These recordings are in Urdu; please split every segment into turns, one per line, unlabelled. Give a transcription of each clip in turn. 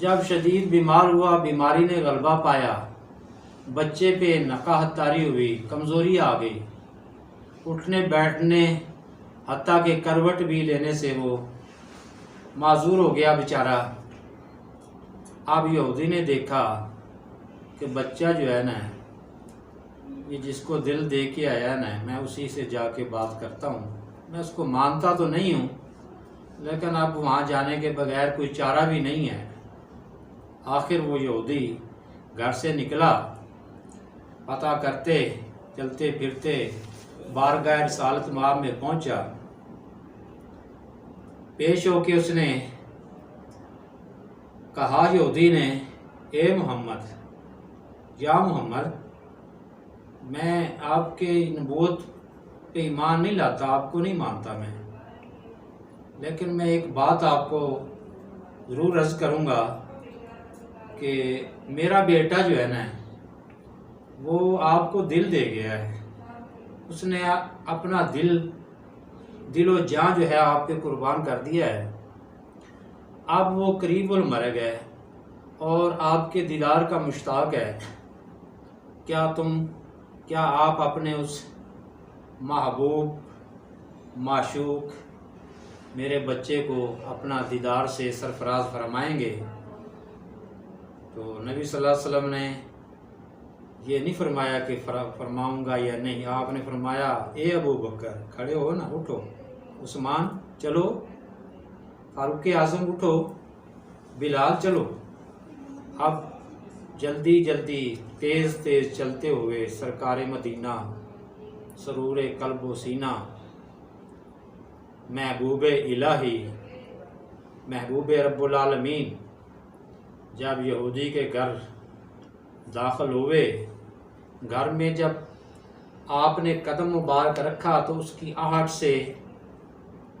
جب شدید بیمار ہوا، بیماری نے غلبہ پایا، بچے پہ نقاہت طاری ہوئی، کمزوری آ گئی، اٹھنے بیٹھنے حتیٰ کہ کروٹ بھی لینے سے وہ معذور ہو گیا بیچارہ۔ اب یہودی نے دیکھا کہ بچہ جو ہے نا، یہ جس کو دل دے کے آیا نا، میں اسی سے جا کے بات کرتا ہوں، میں اس کو مانتا تو نہیں ہوں، لیکن اب وہاں جانے کے بغیر کوئی چارہ بھی نہیں ہے۔ آخر وہ یہودی گھر سے نکلا، پتہ کرتے چلتے پھرتے بارگاہ رسالت مآب میں پہنچا۔ پیش ہو کے اس نے کہا، یہودی نے، اے محمد، یا محمد، میں آپ کے نبوت پہ ایمان نہیں لاتا، آپ کو نہیں مانتا میں، لیکن میں ایک بات آپ کو ضرور عرض کروں گا کہ میرا بیٹا جو ہے نا، وہ آپ کو دل دے گیا ہے، اس نے اپنا دل و جان جو ہے آپ پہ قربان کر دیا ہے۔ اب وہ قریب المرگ ہے اور آپ کے دیدار کا مشتاق ہے۔ کیا آپ اپنے اس محبوب معشوق میرے بچے کو اپنا دیدار سے سرفراز فرمائیں گے؟ تو نبی صلی اللہ علیہ وسلم نے یہ نہیں فرمایا کہ فرماؤں گا یا نہیں، آپ نے فرمایا، اے ابو بکر، کھڑے ہو نا، اٹھو، عثمان چلو، فاروق اعظم اٹھو، بلال چلو۔ اب جلدی تیز چلتے ہوئے سرکار مدینہ، سرور قلب و سینہ، محبوب الہی، محبوب رب العالمین جب یہودی کے گھر داخل ہوئے، گھر میں جب آپ نے قدم مبارک رکھا تو اس کی آہٹ سے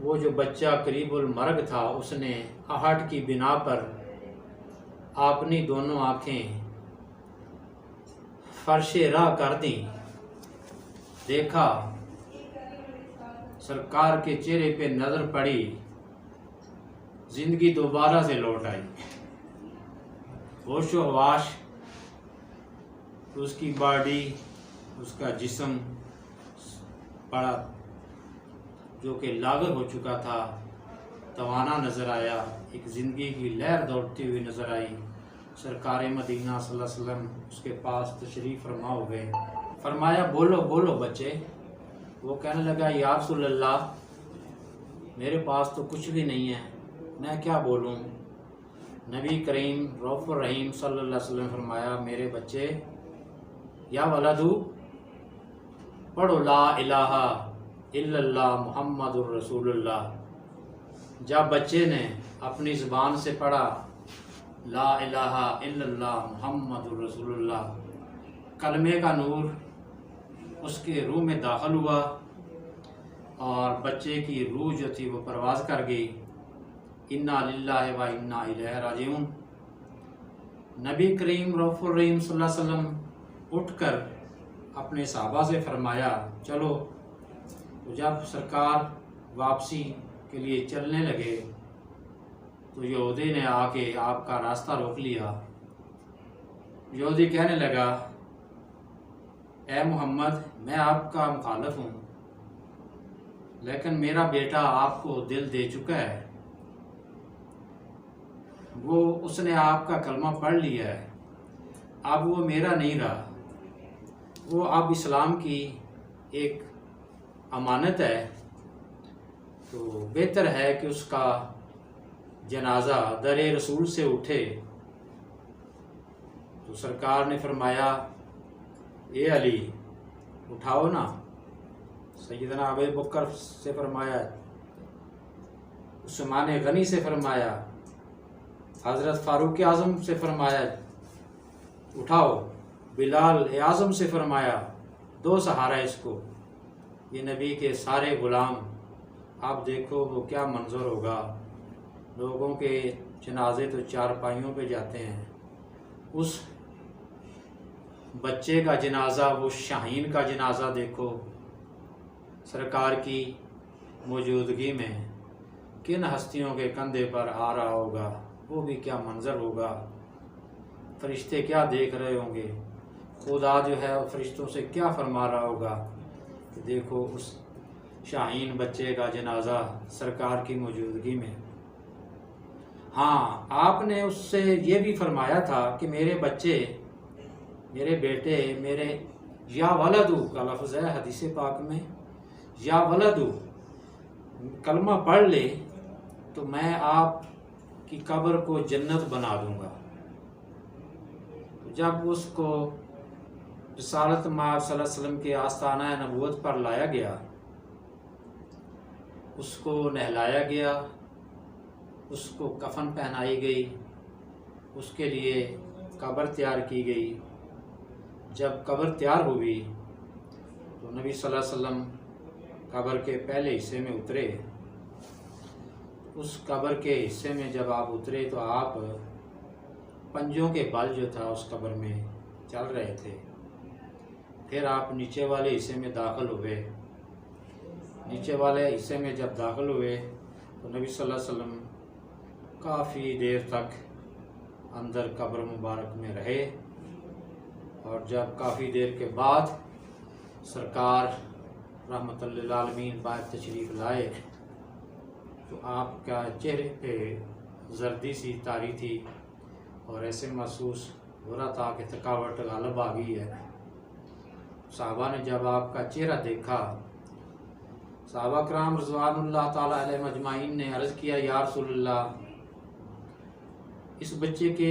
وہ جو بچہ قریب المرگ تھا، اس نے آہٹ کی بنا پر اپنی دونوں آنکھیں فرش راہ کر دیں۔ دیکھا سرکار کے چہرے پہ نظر پڑی، زندگی دوبارہ سے لوٹ آئی، ہوش و حواس، اس کی باڈی، اس کا جسم بڑا جو کہ لاغر ہو چکا تھا، توانا نظر آیا، ایک زندگی کی لہر دوڑتی ہوئی نظر آئی۔ سرکار مدینہ صلی اللہ علیہ وسلم اس کے پاس تشریف فرما ہو گئے، فرمایا، بولو بچے۔ وہ کہنے لگا، یا رسول اللہ، میرے پاس تو کچھ بھی نہیں ہے، میں کیا بولوں؟ نبی کریم رؤوف الرحیم صلی اللہ علیہ وسلم نے فرمایا، میرے بچے، یا ولدو، پڑھو لا الہ الا اللہ محمد الرسول اللہ۔ جب بچے نے اپنی زبان سے پڑھا لا الہ الا اللہ محمد الرسول اللہ، کلمے کا نور اس کے روح میں داخل ہوا اور بچے کی روح جو تھی وہ پرواز کر گئی۔ انا للہ و انا الیہ راجعون۔ نبی کریم رؤوف الرحیم صلی اللہ علیہ وسلم اٹھ کر اپنے صحابہ سے فرمایا، چلو۔ جب سرکار واپسی کے لیے چلنے لگے تو یہودی نے آ کے آپ کا راستہ روک لیا۔ یہودی کہنے لگا، اے محمد، میں آپ کا مخالف ہوں، لیکن میرا بیٹا آپ کو دل دے چکا ہے، اس نے آپ کا کلمہ پڑھ لیا ہے، اب وہ میرا نہیں رہا، وہ اب اسلام کی ایک امانت ہے، تو بہتر ہے کہ اس کا جنازہ در رسول سے اٹھے۔ تو سرکار نے فرمایا، اے علی، اٹھاؤ نا۔ سیدنا ابو بکر سے فرمایا، عثمان غنی سے فرمایا، حضرت فاروق اعظم سے فرمایا، اٹھاؤ۔ بلال اعظم سے فرمایا، دو سہارا اس کو، یہ نبی کے سارے غلام۔ آپ دیکھو وہ کیا منظر ہوگا، لوگوں کے جنازے تو چارپائیوں پہ جاتے ہیں، اس بچے کا جنازہ، وہ شاہین کا جنازہ دیکھو سرکار کی موجودگی میں کن ہستیوں کے کندھے پر آ رہا ہوگا۔ وہ بھی کیا منظر ہوگا، فرشتے کیا دیکھ رہے ہوں گے، خدا جو ہے فرشتوں سے کیا فرما رہا ہوگا کہ دیکھو اس شاہین بچے کا جنازہ سرکار کی موجودگی میں۔ ہاں، آپ نے اس سے یہ بھی فرمایا تھا کہ میرے بچے، میرے بیٹے، میرے یا ولدو کا لفظ ہے حدیث پاک میں، یا ولدو کلمہ پڑھ لے تو میں آپ کی قبر کو جنت بنا دوں گا۔ جب اس کو رسالت مآب صلی اللہ علیہ وسلم کے آستانہ نبوت پر لایا گیا، اس کو نہلایا گیا، اس کو کفن پہنائی گئی، اس کے لیے قبر تیار کی گئی۔ جب قبر تیار ہوئی تو نبی صلی اللہ علیہ وسلم قبر کے پہلے حصے میں اترے۔ اس قبر کے حصے میں جب آپ اترے تو آپ پنجوں کے بل جو تھا اس قبر میں چل رہے تھے۔ پھر آپ نیچے والے حصے میں داخل ہوئے۔ نیچے والے حصے میں جب داخل ہوئے تو نبی صلی اللہ علیہ وسلم کافی دیر تک اندر قبر مبارک میں رہے، اور جب کافی دیر کے بعد سرکار رحمت للعالمین باہر تشریف لائے تو آپ کا چہرے پہ زردی سی طاری تھی، اور ایسے محسوس ہو رہا تھا کہ تھکاوٹ غالب آ گئی ہے۔ صحابہ نے جب آپ کا چہرہ دیکھا، صحابہ کرام رضوان اللہ تعالیٰ علیہ مجمعین نے عرض کیا، یا رسول اللہ، اس بچے کے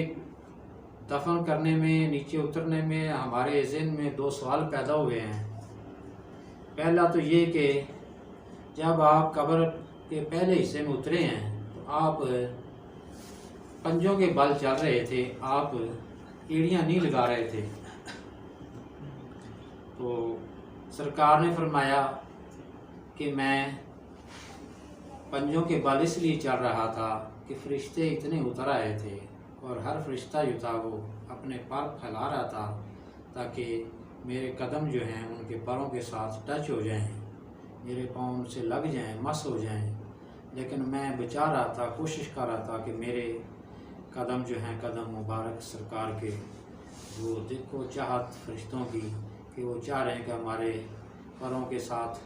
دفن کرنے میں، نیچے اترنے میں ہمارے ذہن میں دو سوال پیدا ہوئے ہیں۔ پہلا تو یہ کہ جب آپ قبر کے پہلے حصے میں اترے ہیں تو آپ پنجوں کے بل چل رہے تھے، آپ ایڑیاں نہیں لگا رہے تھے۔ تو سرکار نے فرمایا کہ میں پنجوں کے بل اس لیے چل رہا تھا کہ فرشتے اتنے اتر آئے تھے، اور ہر فرشتہ جو تھا وہ اپنے پر پھیلا رہا تھا تاکہ میرے قدم جو ہیں ان کے پروں کے ساتھ ٹچ ہو جائیں، میرے پاؤں ان سے لگ جائیں، مس ہو جائیں۔ لیکن میں بچا رہا تھا، کوشش کر رہا تھا کہ میرے قدم جو ہیں، قدم مبارک سرکار کے، وہ دیکھو چاہت فرشتوں کی کہ وہ چاہ رہے ہیں کہ ہمارے پروں کے ساتھ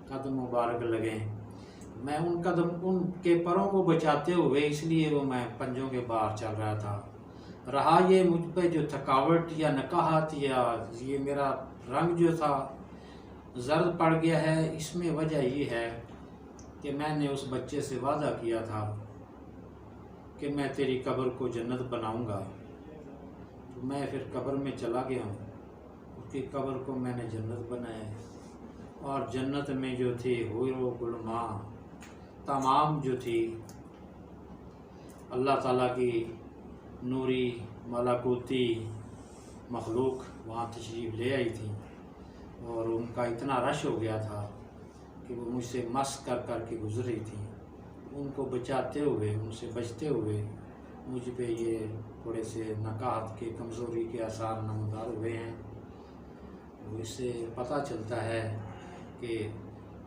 قدم مبارک لگیں، میں ان کے پروں کو بچاتے ہوئے اس لیے وہ میں پنجوں کے باہر چل رہا تھا۔ رہا یہ مجھ پہ جو تھکاوٹ یا نکاہت یا یہ میرا رنگ جو تھا زرد پڑ گیا ہے، اس میں وجہ یہ ہے کہ میں نے اس بچے سے وعدہ کیا تھا کہ میں تیری قبر کو جنت بناؤں گا، تو میں پھر قبر میں چلا گیا ہوں، اس کی قبر کو میں نے جنت بنایا، اور جنت میں جو تھی حور و غلماں تمام جو تھی اللہ تعالیٰ کی نوری ملکوتی مخلوق وہاں تشریف لے آئی تھی، اور ان کا اتنا رش ہو گیا تھا کہ وہ مجھ سے مس کر کر کے گزر رہی تھی۔ ان کو بچاتے ہوئے، ان سے بچتے ہوئے مجھ پہ یہ تھوڑے سے نکاہت کے، کمزوری کے آثار نمودار ہوئے ہیں۔ اس سے پتہ چلتا ہے کہ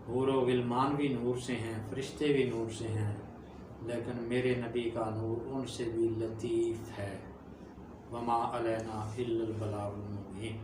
حور و غلمان بھی نور سے ہیں، فرشتے بھی نور سے ہیں، لیکن میرے نبی کا نور ان سے بھی لطیف ہے۔ وما علینا الا البلاغ المبین۔